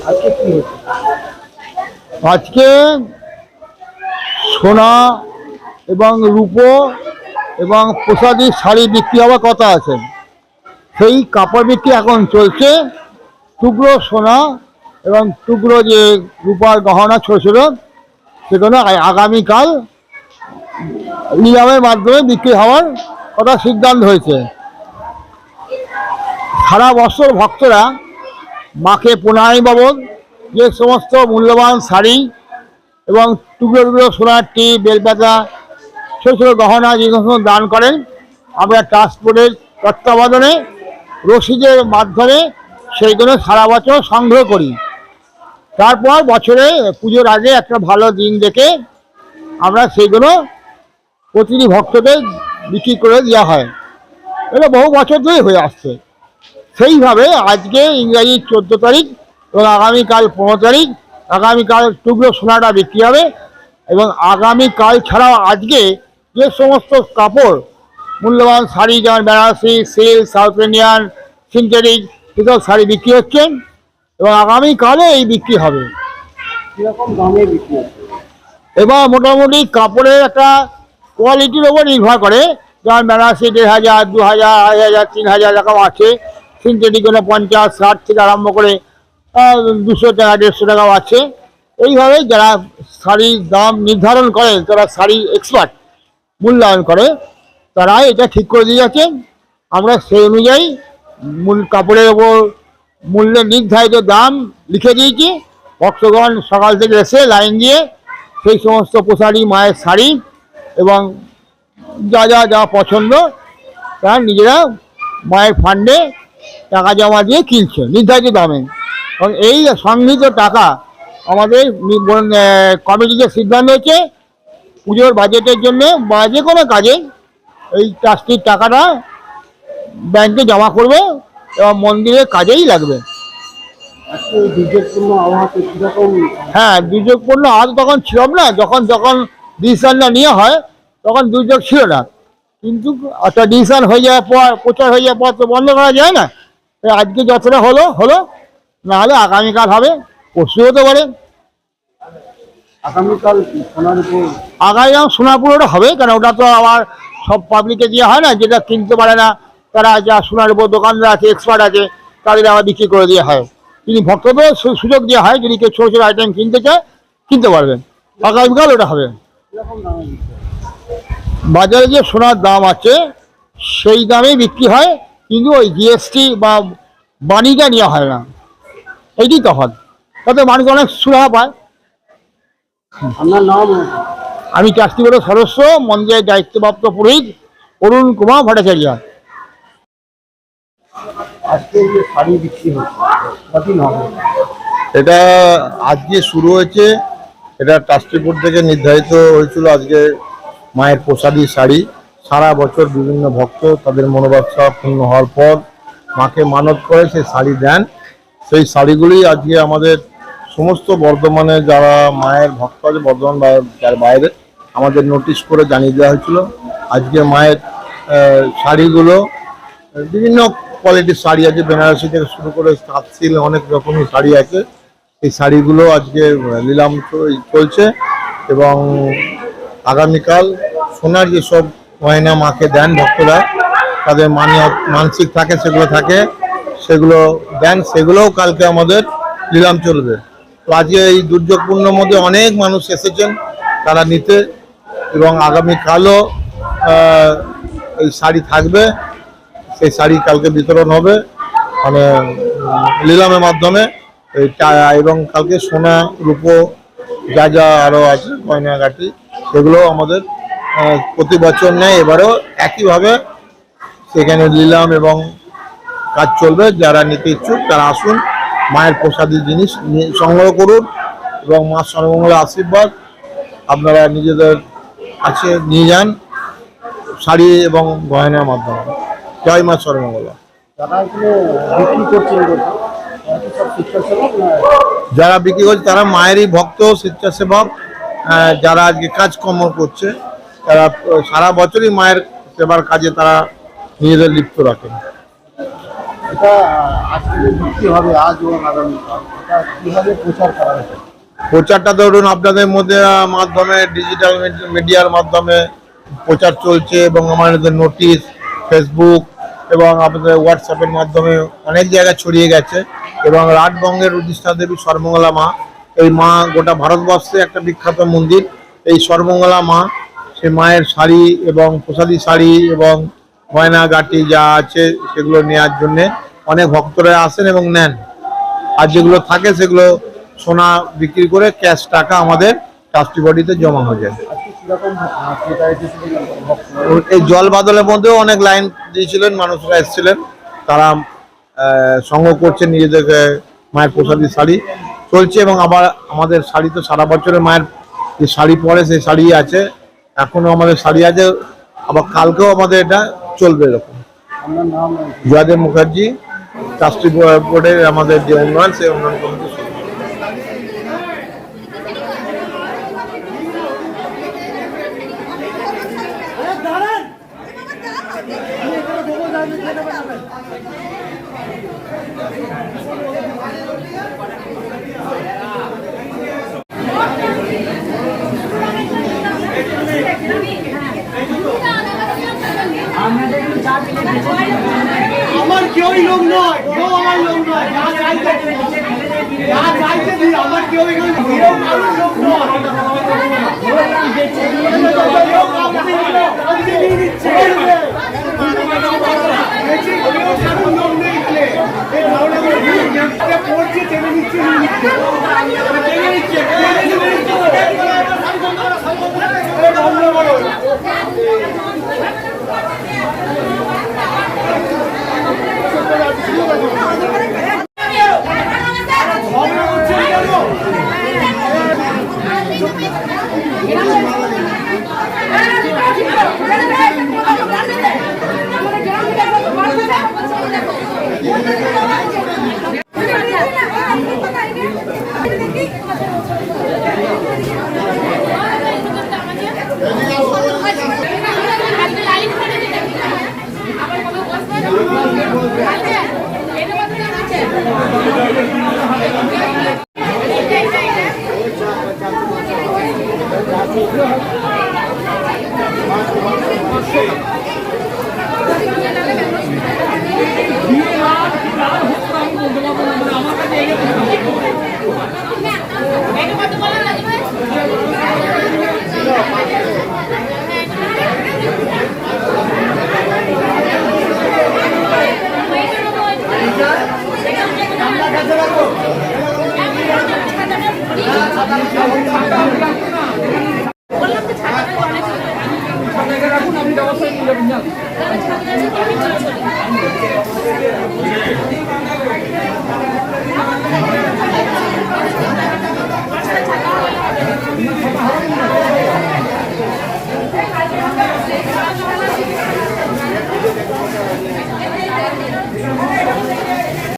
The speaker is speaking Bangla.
আজকে কি হচ্ছে? আজকে সোনা এবং রূপো এবং প্রসাদী শাড়ি বিক্রি হওয়ার কথা আছে। সেই কাপড় বিক্রি এখন চলছে। টুকরো সোনা এবং টুকরো যে রূপার গহনা ছোট ছোট, সেগুলো আগামীকাল নিলামের মাধ্যমে বিক্রি হওয়ার কথা সিদ্ধান্ত হয়েছে। সারা বছর ভক্তরা মাকে প্রণামী বাবদ যে সমস্ত মূল্যবান শাড়ি এবং টুকরো টুকরো সোনার টি, বেলপাতা, ছোটো ছোটো গহনা যে সমস্ত দান করেন, আমরা ট্রান্সপোর্টের তত্ত্বাবধানে রসিদের মাধ্যমে সেইগুলো সারা বছর সংগ্রহ করি। তারপর বছরে পুজোর আগে একটা ভালো দিন দেখে আমরা সেইগুলো প্রতিটি ভক্তদের বিক্রি করে দেওয়া হয়। এটা বহু বছর ধরেই হয়ে আসছে। সেইভাবে আজকে ইংরাজি 14 তারিখ এবং আগামীকাল 15 তারিখ আগামীকাল টুকরো সোনাটা বিক্রি হবে। এবং আগামীকাল ছাড়াও আজকে যে সমস্ত কাপড় মূল্যবান শাড়ি, যেমন Banarasi, silk, south Indian, synthetic, এসব শাড়ি বিক্রি হচ্ছে এবং আগামীকালে এই বিক্রি হবে। কিরকম দামে বিক্রি হচ্ছে? এবার মোটামুটি কাপড়ের একটা কোয়ালিটির ওপর নির্ভর করে। যেমন বেনারসি 1500, 2000, 2000, 3000 এরকম আছে। সিনথেটিক হলে 50, 60 থেকে আরম্ভ করে 200 টাকা, 150 টাকাও আছে। এইভাবে যারা শাড়ির দাম নির্ধারণ করে, যারা শাড়ি এক্সপার্ট মূল্যায়ন করে, তারা এটা ঠিক করে দিয়ে যাচ্ছেন। আমরা সেই অনুযায়ী কাপড়ের ওপর মূল্যের নির্ধারিত দাম লিখে দিয়েছি। ভক্তগণ সকাল থেকে এসে লাইন দিয়ে সেই সমস্ত পোশাকি, মায়ের শাড়ি এবং যা যা যা পছন্দ তারা নিজেরা মায়ের ফান্ডে টাকা জমা দিয়ে কিনছে নির্ধারিত দামে। এবং এই সংগৃহীত টাকা আমাদের কমিটিতে সিদ্ধান্ত হচ্ছে পুজোর বাজেটের জন্য বা যে কোনো কাজে এই ট্রাস্টির টাকাটা ব্যাংকে জমা করবে এবং মন্দিরের কাজেই লাগবে। আজকে দুর্যোগপূর্ণ আবহাওয়াতে কিরকম? হ্যাঁ, দুর্যোগপূর্ণ আজ তখন ছিলাম না, যখন ডিসিশনটা নেওয়া হয় তখন দুর্যোগ ছিল না। কিন্তু একটা ডিসিশন হয়ে যাওয়ার পর, প্রচার হয়ে যাওয়ার পর তো বন্ধ করা যায় না। আজকে যতটা হলো হলো, নাহলে আগামীকাল হবে, পরশু হতে পারে। আগামীকাল সোনার উপর আগামীকাল সোনাপুরোটা হবে, কারণ ওটা তো আবার সব পাবলিকে দেওয়া হয় না। যেটা কিনতে পারে না, তারা যা সোনার উপর দোকানদার আছে, এক্সপার্ট আছে, তাদের আবার বিক্রি করে দেওয়া হয়। তিনি ভক্তদের সুযোগ দেওয়া হয়, যদি কেউ ছোটো ছোটো আইটেম কিনতে চায় কিনতে পারবেন। আগামীকাল ওটা হবে। কিরকম দামে বিক্রি হচ্ছে? বাজারে যে সোনার দাম আছে সেই দামেই বিক্রি হয়, কিন্তু ওই জিএসটি বা বাণীটা নেওয়া হয় না। এইটি তফাৎ। তাতে মানুষ অনেক সুরাহা পায়। আপনার নাম? আমি ট্রাস্টি বোর্ডের সদস্য, মন্দিরের দায়িত্বপ্রাপ্ত পুরোহিত অরুণ কুমার ভট্টাচার্য। আজকে যে শাড়ি বিক্রি হচ্ছে কদিন হবে? এটা আজকে শুরু হয়েছে। এটা ট্রাস্টি বোর্ড থেকে নির্ধারিত হয়েছিল। আজকে মায়ের প্রসাদী শাড়ি সারা বছর বিভিন্ন ভক্ত তাদের মনোবাঞ্ছা পূর্ণ হওয়ার পর মাকে মানত করে সেই শাড়ি দেন। সেই শাড়িগুলি আজকে আমাদের সমস্ত বর্ধমানে যারা মায়ের ভক্ত আছে, বর্ধমান বা যার বাইরে, আমাদের নোটিশ করে জানিয়ে দেওয়া হয়েছিল। আজকে মায়ের শাড়িগুলো বিভিন্ন কোয়ালিটির শাড়ি আছে, বেনারসি থেকে শুরু করে তাঁত সিল্ক, অনেক রকমের শাড়ি আছে। এই শাড়িগুলো আজকে নিলাম চলছে এবং আগামীকাল সোনার যেসব গয়না মাকে দেন ভক্তরা, তাদের মানসিক থাকে, সেগুলো দেন, সেগুলোও কালকে আমাদের নিলাম চলবে। তো আজকে এই দুর্যোগপূর্ণ মধ্যে অনেক মানুষ এসেছেন তারা নিতে, এবং আগামীকালও এই শাড়ি থাকবে। সেই শাড়ি কালকে বিতরণ হবে মানে নিলামের মাধ্যমে। এবং কালকে সোনা, রূপো, যা যা আরও আছে গয়নাগাটি, সেগুলো আমাদের প্রতি বছর নেয়। এবারেও একইভাবে সেখানে নিলাম এবং কাজ চলবে। যারা নিতে ইচ্ছুক তারা আসুন, মায়ের প্রসাদী জিনিস সংগ্রহ করুন এবং মা সর্বমঙ্গলের আশীর্বাদ আপনারা নিজেদের কাছে নিয়ে যান শাড়ি এবং গয়নার মাধ্যমে। জয় মা সর্বমঙ্গলা। যারা এখানে বিক্রি করছেন সব স্বেচ্ছাসেবক? যারা বিক্রি করছে তারা মায়েরই ভক্ত, স্বেচ্ছাসেবক, যারা আজকে কাজকর্ম করছে, তারা সারা বছরই মায়ের সেবার কাজে তারা নিজেদের লিপ্ত রাখেন। এটা আজকে যে বিক্রি হবে আজ এবং আগামীকাল, এটা কীভাবে প্রচার করা হবে? প্রচারটা ধরুন আপনাদের মধ্যে মাধ্যমে ডিজিটাল মিডিয়ার মাধ্যমে প্রচার চলছে এবং আমাদের নোটিশ, ফেসবুক এবং আপনাদের হোয়াটসঅ্যাপের মাধ্যমে অনেক জায়গায় ছড়িয়ে গেছে। এবং রাটবঙ্গের উদ্দিষ্টা দেবী সর্বমঙ্গলা মা, এই মা গোটা ভারতবর্ষে একটা বিখ্যাত মন্দির। এই সর্বমঙ্গলা মা, সে মায়ের শাড়ি এবং প্রসাদী শাড়ি এবং গয়নাগাটি যা আছে সেগুলো নেওয়ার জন্যে অনেক ভক্তরা আসেন এবং নেন। আর যেগুলো থাকে সেগুলো সোনা বিক্রি করে ক্যাশ টাকা আমাদের ট্রাস্টি বডিতে জমা হয়ে যায়। আজকে কীরকম ক্রেতা এসেছিলেন? এই জল বাদলের মধ্যেও অনেক লাইন দিয়েছিলেন, মানুষরা এসেছিলেন, তারা সংগ্রহ করছে নিজেদের মায়ের প্রসাদী শাড়ি চলছে। এবং আবার আমাদের শাড়ি তো সারা বছরের মায়ের যে শাড়ি পরে সেই শাড়ি আছে, এখনো আমাদের শাড়ি আছে, আবার কালকেও আমাদের এটা চলবে। এরকম আপনার নাম? জয়দেব মুখার্জি, ট্রাস্টি বোর্ডের আমাদের যে উন্নয়ন, সেই উন্নয়ন কমিটি। আমার কেউই লোক নয়, কেউ আমার লোক নয়, যা চাইতে দিই, আমার কেউই লোক নয়, কেউ কারোর লোক নয়। পড়ছে টেনে নিচ্ছে, আপনি